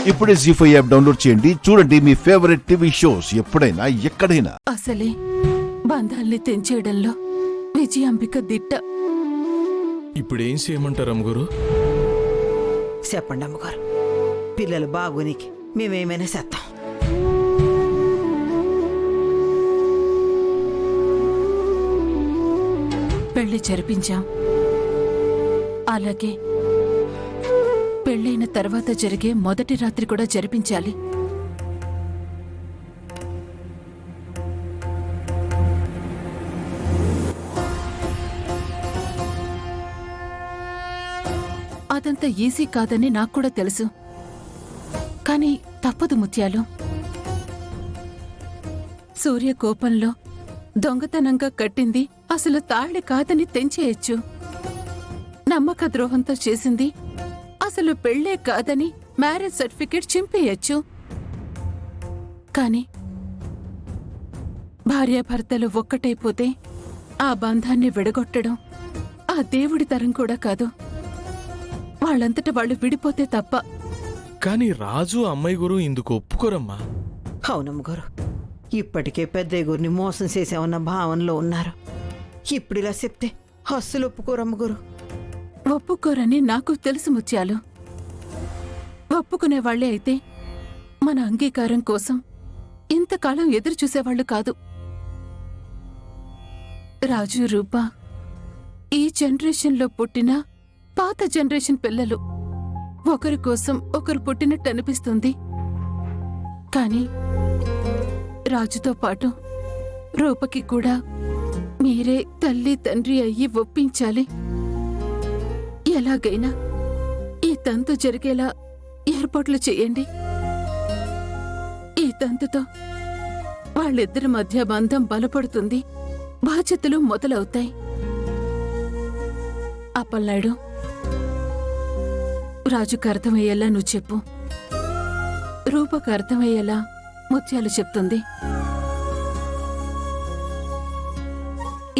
ఇప్పుడే జీ5 app download చేయండి. చూడండి మీ ఫేవరెట్ టీవీ షోస్ ఎప్పుడైనా ఎక్కడైనా. అసలే బంధాల్ని తెంచేయడంలో విజయాంబిక దిట్ట. ఇప్పుడేం చేయమంటారు అమ్మగారు? చెప్పండి అమ్మగారు, పిల్లలు బాగునికి మేమేమైనా చేస్తాం. పెళ్లి జరిపించాం. అలాగే పెళ్ళైన తర్వాత జరిగే మొదటి రాత్రి కూడా జరిపించాలి. అదంత ఈజీ కాదని నాకు కూడా తెలుసు. కానీ తప్పదు ముత్యాలు. సూర్య కోపంలో దొంగతనంగా కట్టింది అసలు తాళి కాదని తెంచేయచ్చు. నమ్మక ద్రోహంతో చేసింది అసలు పెళ్లే కాదని మ్యారేజ్ సర్టిఫికేట్ చింపేయచ్చు. కాని భార్యాభర్తలు ఒక్కటైపోతే ఆ బంధాన్ని విడగొట్టడం ఆ దేవుడి తరం కూడా కాదు. వాళ్ళంతట వాళ్ళు విడిపోతే తప్ప. కానీ రాజు అమ్మాయి గురు ఇందుకు ఒప్పుకోరమ్మా. అవునమ్మగారు, ఇప్పటికే పెద్దయ్య గురిని మోసం చేసామన్న భావనలో ఉన్నారు. ఇప్పుడు ఇలా చెప్తే అస్సలు ఒప్పుకోరమ్మగారు. ఒప్పుకోరని నాకు తెలుసు ముత్యాలు. ఒప్పుకునేవాళ్లే అయితే మన అంగీకారం కోసం ఇంతకాలం ఎదురు చూసేవాళ్లు కాదు. రాజు రూప ఈ జనరేషన్లో పుట్టిన పాత జనరేషన్ పిల్లలు. ఒకరి కోసం ఒకరు పుట్టినట్టు అనిపిస్తుంది. కాని రాజుతో పాటు రూపకి కూడా మీరే తల్లి తండ్రి అయ్యి ఒప్పించాలి. ఎలాగైనా ఈ తంతు జరిగేలా ఏర్పాట్లు చేయండి. ఈ తంతుతో వాళ్ళిద్దరి మధ్య బంధం బలపడుతుంది, బాధ్యతలు మొదలవుతాయి. అప్పలనాయుడు, రాజుకు అర్థమయ్యేలా నువ్వు చెప్పు. రూపకు అర్థమయ్యేలా ముత్యాలు చెప్తుంది.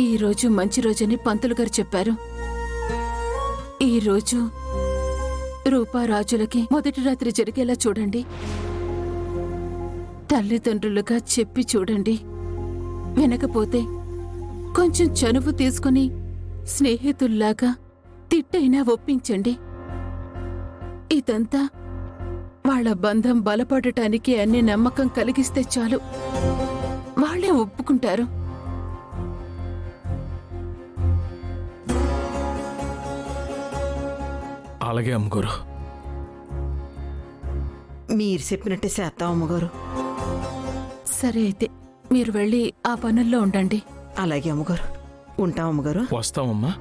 ఈ రోజు మంచి రోజని పంతులు గారు చెప్పారు. ఈ రోజు రూపా రాజులకి మొదటి రాత్రి జరిగేలా చూడండి. తల్లిదండ్రులుగా చెప్పి చూడండి. వినకపోతే కొంచెం చనువు తీసుకుని స్నేహితుల్లాగా తిట్టైనా ఒప్పించండి. ఇదంతా వాళ్ళ బంధం బలపడటానికి అన్ని నమ్మకం కలిగిస్తే చాలు. వాళ్ళే ఒప్పుకుంటారు. అలాగే అమ్మగారు. మీరు చెప్పినట్టే చేస్తాం అమ్మగారు. సరే అయితే మీరు వెళ్ళి ఆ పనుల్లో ఉండండి. అలాగే అమ్మగారు, ఉంటాం అమ్మగారు. వస్తామమ్మా.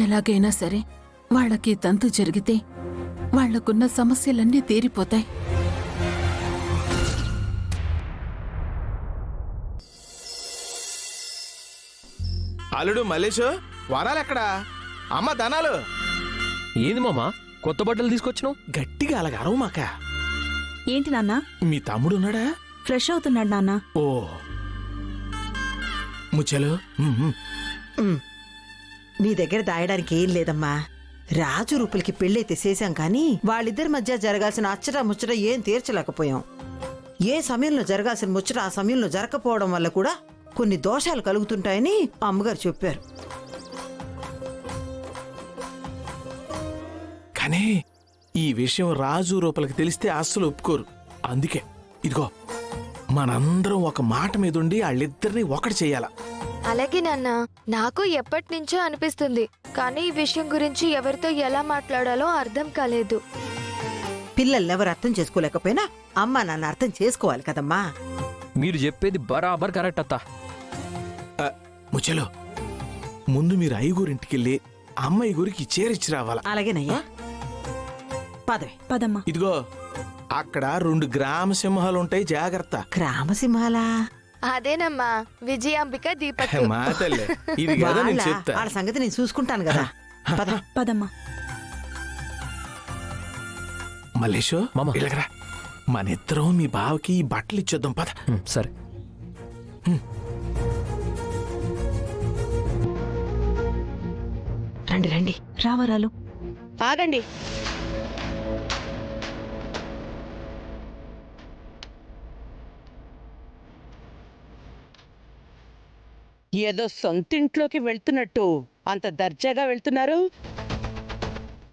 ఎలాగైనా సరే వాళ్ళకి తంతు జరిగితే వాళ్లకున్న సమస్యలన్నీ తీరిపోతాయి. అల్లుడు మల్లేషు, వరాలెక్కడా? అమ్మ ధనాలు. ఏంది మామా కొత్త బట్టలు తీసుకొచ్చినావు? గట్టిగా అలాగ అరవమాక. ఏంటి నాన్నా? మీ తమ్ముడు ఉన్నాడా? ఫ్రెష్ అవుతున్నాడు నాన్నా. ఓ ముచ్చలు. నీ దగ్గర దాయడానికి ఏం లేదమ్మా. రాజు రూపులకి పెళ్ళైతే చేశాం కానీ వాళ్ళిద్దరి మధ్య జరగాల్సిన అచ్చట ముచ్చట ఏం తీర్చలేకపోయాం. ఏ సమయంలో జరగాల్సిన ముచ్చట ఆ సమయంలో జరగకపోవడం వల్ల కూడా కొన్ని దోషాలు కలుగుతుంటాయని అమ్మగారు చెప్పారు. కానీ ఈ విషయం రాజు రూపలకి తెలిస్తే అస్సలు ఒప్పుకోరు. అందుకే ఇదిగో మనందరం ఒక మాట మీద ఉండి వాళ్ళిద్దరిని ఒకటి చెయ్యాల. అలాగే నాన్న, నాకు ఎప్పటి నుంచో అనిపిస్తుంది. కానీ ఈ విషయం గురించి ఎవరితో ఎలా మాట్లాడాలో అర్థం కాలేదు. పిల్లల్ని అర్థం చేసుకోలేకపోయినా అమ్మా నాన్న అర్థం చేసుకోవాలి కదమ్మా. మీరు చెప్పేది బరాబర్ కరెక్ట్ అత్తా. ముచ్చలు, ముందు మీరు ఐగురింటికెళ్ళి అమ్మాయి గురికి చేరిచ్చి రావాల. అలాగేనయ్యా, పదవి. పదమ్మా. ఇదిగో అక్కడ 2 గ్రామ సింహాలుంటాయి, జాగ్రత్త. గ్రామసింహాలా? అదేనమ్మా, విజయాంబిక దీపక్. మా తల్లే, ఇది కదా నేను చెప్తా. వాళ్ళ సంగతి నేను చూసుకుంటాను కదా. పద. పదమ్మా. మల్లేషు, మామ. ఇలాగరా, మనిద్దరం మీ బావకి ఈ బట్టలు ఇచ్చేద్దాం, పద. సరే. రండి రండి. రావరాలు. ఆగండి. ఏదో సొంతింట్లోకి వెళ్తున్నట్టు అంత దర్జాగా వెళ్తున్నారు.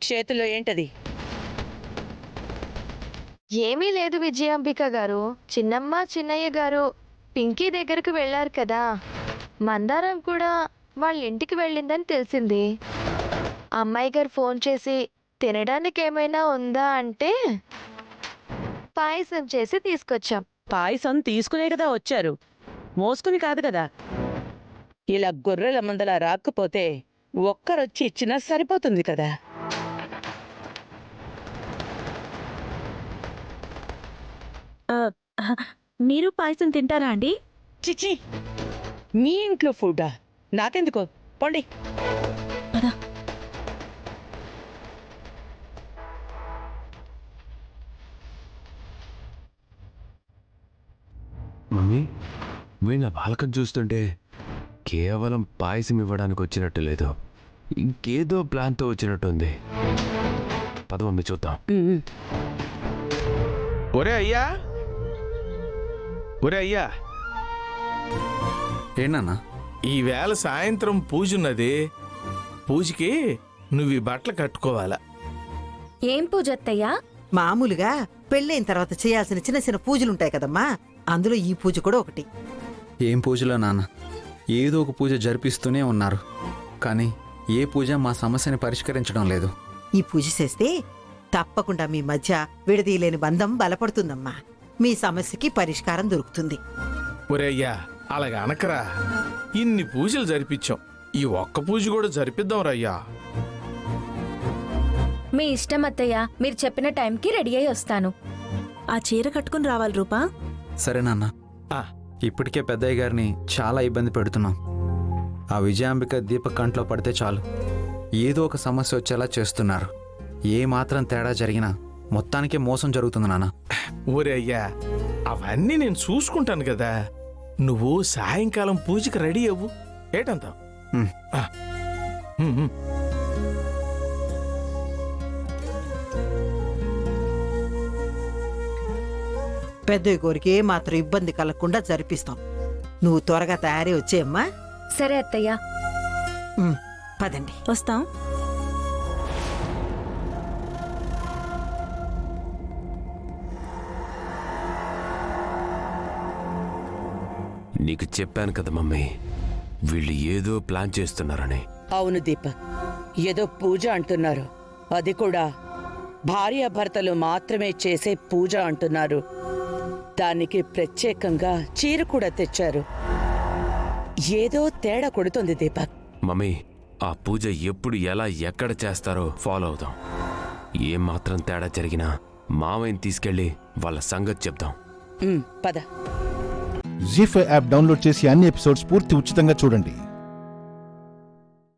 చేతిలో ఏంటది? ఏమీ లేదు విజయాంబిక గారు. చిన్నమ్మ చిన్నయ్య గారు పింకీ దగ్గరకు వెళ్ళారు కదా, మందారం కూడా వాళ్ళ ఇంటికి వెళ్ళిందని తెలిసింది. అమ్మాయి గారు ఫోన్ చేసి తినడానికి ఏమైనా ఉందా అంటే పాయసం చేసి తీసుకొచ్చాం. పాయసం తీసుకునే కదా వచ్చారు, మోసుకుని కాదు కదా. ఇలా గొర్రెల మందలా రాకపోతే ఒక్కరొచ్చి ఇచ్చినా సరిపోతుంది కదా. మీరు పాయసం తింటారా అండి? చిచి, మీ ఇంట్లో ఫుడ్డా? నాకెందుకో, పోండి. పద. మమ్మీ, వీళ్ళ బాలకం చూస్తుంటే కేవలం పాయసం ఇవ్వడానికి వచ్చినట్టు లేదు, ఇంకేదో ప్లాన్తో వచ్చినట్టుంది. పద మమ్మీ, చూద్దాం. ఒరే అయ్యా, ఒరే అయ్యా, ఏంటన్నా? ఈవేళ సాయంత్రం పూజున్నది. పూజకి నువ్వు ఈ బట్టలు కట్టుకోవాలా. ఏం పూజ అత్తయ్యా? మామూలుగా పెళ్ళైన తర్వాత చేయాల్సిన చిన్న చిన్న పూజలుంటాయి కదమ్మా, అందులో ఈ పూజ కూడా ఒకటి. ఏం పూజలో నాన్న? ఏదో ఒక పూజ జరిపిస్తూనే ఉన్నారు, కానీ ఏ పూజ మా సమస్యని పరిష్కరించడం లేదు. ఈ పూజ చేస్తే తప్పకుండా మీ మధ్య విడదీయలేని బంధం బలపడుతుందమ్మా. మీ సమస్యకి పరిష్కారం దొరుకుతుంది. ఒరే అయ్యా, అలాగ అనకరా. ఇన్ని పూజలు జరిపించాం, ఈ ఒక్క పూజ కూడా జరిపిద్దాం రయ్యా. మీ ఇష్టం అత్తయ్య, మీరు చెప్పిన టైంకి రెడీ అయి వస్తాను. ఆ చీర కట్టుకుని రావాలి రూపా. సరే నాన్న. ఆ. ఇప్పటికే పెద్దయ్య గారిని చాలా ఇబ్బంది పెడుతున్నాం. ఆ విజయాంబిక దీపక్ కంట్లో పడితే చాలు ఏదో ఒక సమస్య వచ్చేలా చేస్తున్నారు. ఏ మాత్రం తేడా జరిగినా మొత్తానికే మోసం జరుగుతుంది నాన్న. ఒరే అయ్యా, అవన్నీ నేను చూసుకుంటాను కదా. నువ్వు సాయంకాలం పూజకి రెడీ అవ్వు. ఏటంతావు? ఉమ్. పెద్దయ్య కోరిక ఏ మాత్రం ఇబ్బంది కలగకుండా జరిపిస్తాం. నువ్వు త్వరగా తయారీ వచ్చేయమ్మా. సరే అత్తయ్య, పదండి. వస్తాం. నీకు చెప్పాను కదా మమ్మీ, వీళ్ళు ఏదో ప్లాన్ చేస్తున్నారని. అవును దీపక్, ఏదో పూజ అంటున్నారు. అది కూడా భార్యాభర్తలు మాత్రమే చేసే పూజ అంటున్నారు. దానికి ప్రత్యేకంగా చీర కూడా తెచ్చారు. ఏదో తేడా కొడుతుంది దీపక్. మమ్మీ, ఆ పూజ ఎప్పుడు ఎలా ఎక్కడ చేస్తారో ఫాలో అవుదాం. ఏం మాత్రం తేడా జరిగినా మావయ్యని తీసుకెళ్లి వాళ్ళ సంగతి చెప్దాం. పద. జీ5 యాప్ డౌన్లోడ్ చేసి అన్ని ఎపిసోడ్స్ పూర్తి ఉచితంగా చూడండి.